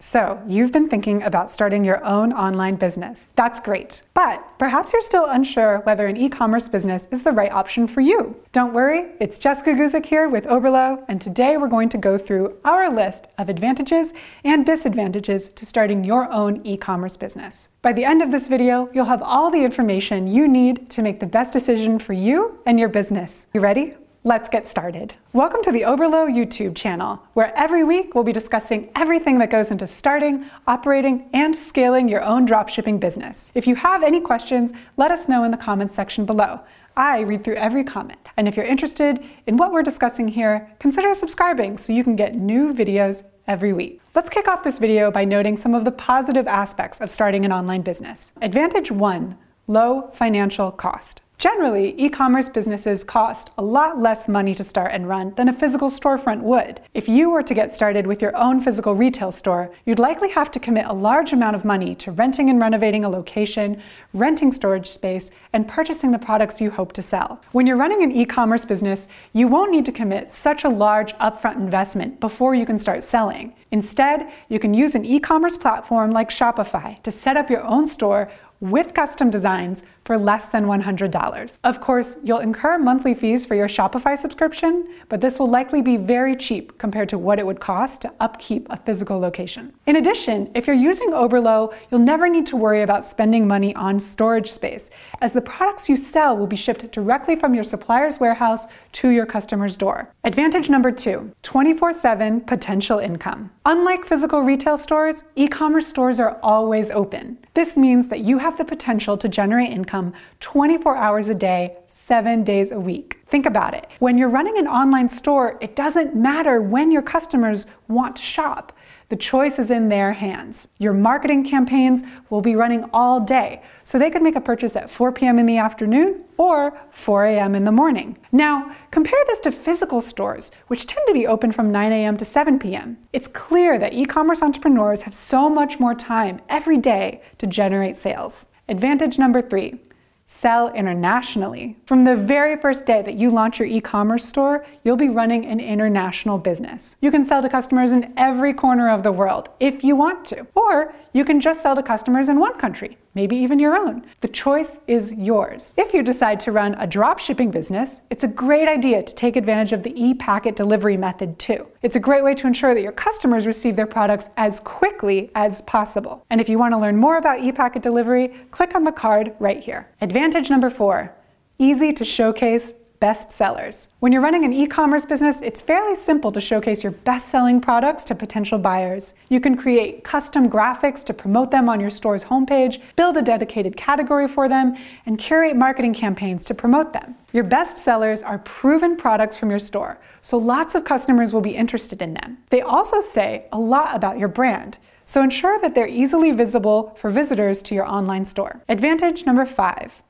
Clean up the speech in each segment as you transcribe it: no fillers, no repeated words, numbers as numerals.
So you've been thinking about starting your own online business. That's great. But perhaps you're still unsure whether an e-commerce business is the right option for you. Don't worry, it's Jessica Guzik here with Oberlo, and today we're going to go through our list of advantages and disadvantages to starting your own e-commerce business. By the end of this video, you'll have all the information you need to make the best decision for you and your business. You ready? Let's get started. Welcome to the Oberlo YouTube channel, where every week we'll be discussing everything that goes into starting, operating, and scaling your own dropshipping business. If you have any questions, let us know in the comments section below. I read through every comment. And if you're interested in what we're discussing here, consider subscribing so you can get new videos every week. Let's kick off this video by noting some of the positive aspects of starting an online business. Advantage 1, low financial cost. Generally, e-commerce businesses cost a lot less money to start and run than a physical storefront would. If you were to get started with your own physical retail store, you'd likely have to commit a large amount of money to renting and renovating a location, renting storage space, and purchasing the products you hope to sell. When you're running an e-commerce business, you won't need to commit such a large upfront investment before you can start selling. Instead, you can use an e-commerce platform like Shopify to set up your own store with custom designs for less than $100. Of course, you'll incur monthly fees for your Shopify subscription, but this will likely be very cheap compared to what it would cost to upkeep a physical location. In addition, if you're using Oberlo, you'll never need to worry about spending money on storage space, as the products you sell will be shipped directly from your supplier's warehouse to your customer's door. Advantage number 2, 24/7 potential income. Unlike physical retail stores, e-commerce stores are always open. This means that you have the potential to generate income 24 hours a day, 7 days a week. Think about it. When you're running an online store, it doesn't matter when your customers want to shop. The choice is in their hands. Your marketing campaigns will be running all day, so they could make a purchase at 4 p.m. in the afternoon or 4 a.m. in the morning. Now, compare this to physical stores, which tend to be open from 9 a.m. to 7 p.m. It's clear that e-commerce entrepreneurs have so much more time every day to generate sales. Advantage number 3, sell internationally. From the very first day that you launch your e-commerce store, you'll be running an international business. You can sell to customers in every corner of the world if you want to, or you can just sell to customers in one country, maybe even your own. The choice is yours. If you decide to run a dropshipping business, it's a great idea to take advantage of the e-packet delivery method too. It's a great way to ensure that your customers receive their products as quickly as possible. And if you want to learn more about e-packet delivery, click on the card right here. Advantage number 4, easy to showcase bestsellers. When you're running an e-commerce business, it's fairly simple to showcase your best-selling products to potential buyers. You can create custom graphics to promote them on your store's homepage, build a dedicated category for them, and curate marketing campaigns to promote them. Your bestsellers are proven products from your store, so lots of customers will be interested in them. They also say a lot about your brand, so ensure that they're easily visible for visitors to your online store. Advantage number 5.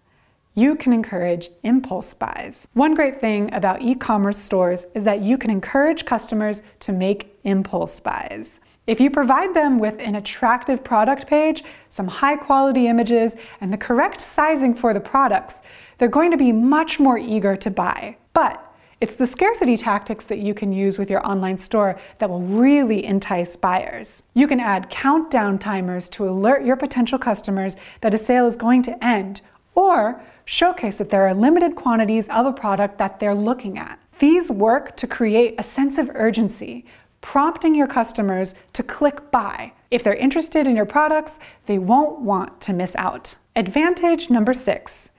You can encourage impulse buys. One great thing about e-commerce stores is that you can encourage customers to make impulse buys. If you provide them with an attractive product page, some high-quality images, and the correct sizing for the products, they're going to be much more eager to buy. But it's the scarcity tactics that you can use with your online store that will really entice buyers. You can add countdown timers to alert your potential customers that a sale is going to end, or showcase that there are limited quantities of a product that they're looking at. These work to create a sense of urgency, prompting your customers to click buy. If they're interested in your products, they won't want to miss out. Advantage number 6,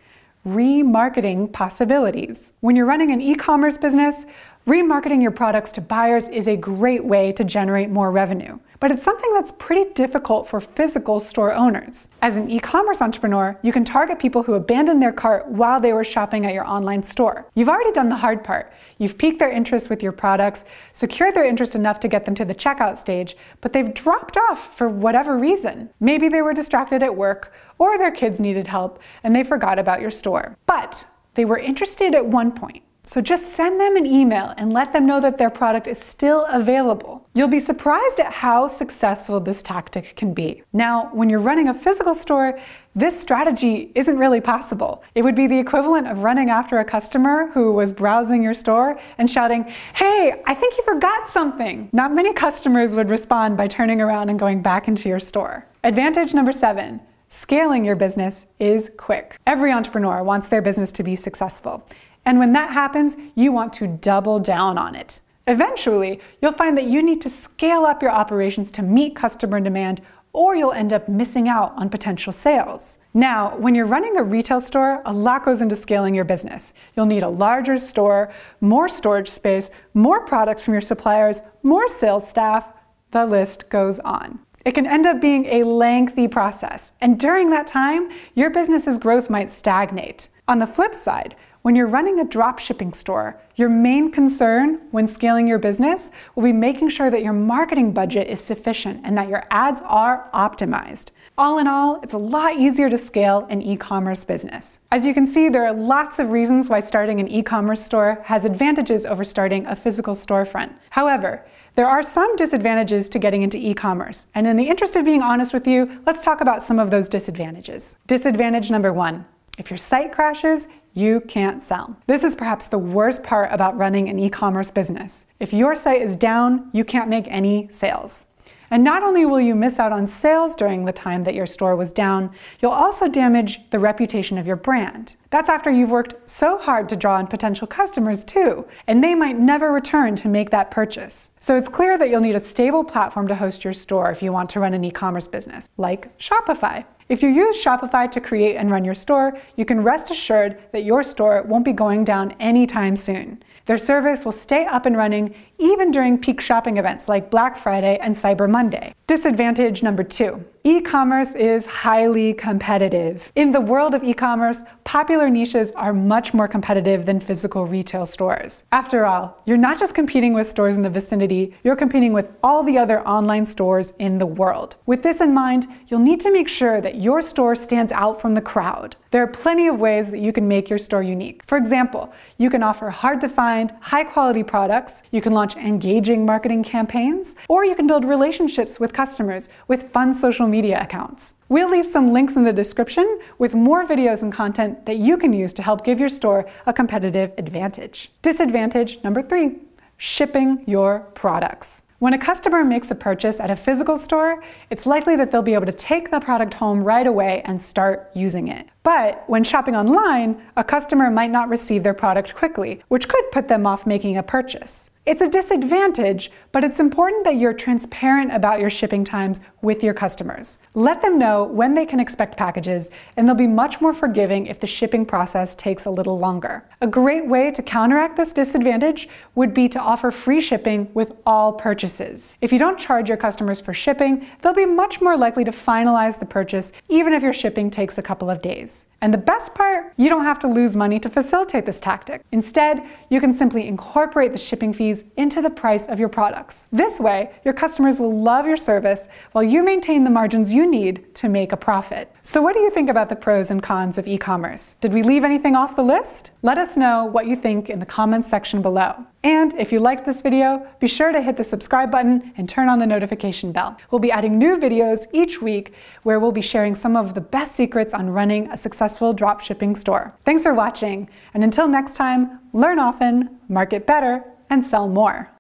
remarketing possibilities. When you're running an e-commerce business, remarketing your products to buyers is a great way to generate more revenue. But it's something that's pretty difficult for physical store owners. As an e-commerce entrepreneur, you can target people who abandoned their cart while they were shopping at your online store. You've already done the hard part. You've piqued their interest with your products, secured their interest enough to get them to the checkout stage, but they've dropped off for whatever reason. Maybe they were distracted at work, or their kids needed help, and they forgot about your store. But they were interested at one point. So just send them an email and let them know that their product is still available. You'll be surprised at how successful this tactic can be. Now, when you're running a physical store, this strategy isn't really possible. It would be the equivalent of running after a customer who was browsing your store and shouting, "Hey, I think you forgot something." Not many customers would respond by turning around and going back into your store. Advantage number 7. Scaling your business is quick. Every entrepreneur wants their business to be successful. And when that happens, you want to double down on it. Eventually, you'll find that you need to scale up your operations to meet customer demand, or you'll end up missing out on potential sales. Now, when you're running a retail store, a lot goes into scaling your business. You'll need a larger store, more storage space, more products from your suppliers, more sales staff. The list goes on. It can end up being a lengthy process, and during that time, your business's growth might stagnate. On the flip side, when you're running a drop shipping store, your main concern when scaling your business will be making sure that your marketing budget is sufficient and that your ads are optimized. All in all, it's a lot easier to scale an e-commerce business. As you can see, there are lots of reasons why starting an e-commerce store has advantages over starting a physical storefront. However, there are some disadvantages to getting into e-commerce, and in the interest of being honest with you, let's talk about some of those disadvantages. Disadvantage number 1. If your site crashes, you can't sell. This is perhaps the worst part about running an e-commerce business. If your site is down, you can't make any sales. And not only will you miss out on sales during the time that your store was down, you'll also damage the reputation of your brand. That's after you've worked so hard to draw in potential customers too, and they might never return to make that purchase. So it's clear that you'll need a stable platform to host your store if you want to run an e-commerce business, like Shopify. If you use Shopify to create and run your store, you can rest assured that your store won't be going down anytime soon. Their service will stay up and running even during peak shopping events like Black Friday and Cyber Monday. Disadvantage number 2. E-commerce is highly competitive. In the world of e-commerce, popular niches are much more competitive than physical retail stores. After all, you're not just competing with stores in the vicinity, you're competing with all the other online stores in the world. With this in mind, you'll need to make sure that your store stands out from the crowd. There are plenty of ways that you can make your store unique. For example, you can offer hard-to-find, high-quality products, you can launch engaging marketing campaigns, or you can build relationships with customers with fun social media accounts. We'll leave some links in the description with more videos and content that you can use to help give your store a competitive advantage. Disadvantage number 3, shipping your products. When a customer makes a purchase at a physical store, it's likely that they'll be able to take the product home right away and start using it. But when shopping online, a customer might not receive their product quickly, which could put them off making a purchase. It's a disadvantage, but it's important that you're transparent about your shipping times with your customers. Let them know when they can expect packages, and they'll be much more forgiving if the shipping process takes a little longer. A great way to counteract this disadvantage would be to offer free shipping with all purchases. If you don't charge your customers for shipping, they'll be much more likely to finalize the purchase, even if your shipping takes a couple of days. And the best part, you don't have to lose money to facilitate this tactic. Instead, you can simply incorporate the shipping fees into the price of your products. This way, your customers will love your service while you maintain the margins you need to make a profit. So what do you think about the pros and cons of e-commerce? Did we leave anything off the list? Let us know what you think in the comments section below. And if you liked this video, be sure to hit the subscribe button and turn on the notification bell. We'll be adding new videos each week where we'll be sharing some of the best secrets on running a successful dropshipping store. Thanks for watching, and until next time, learn often, market better, and sell more.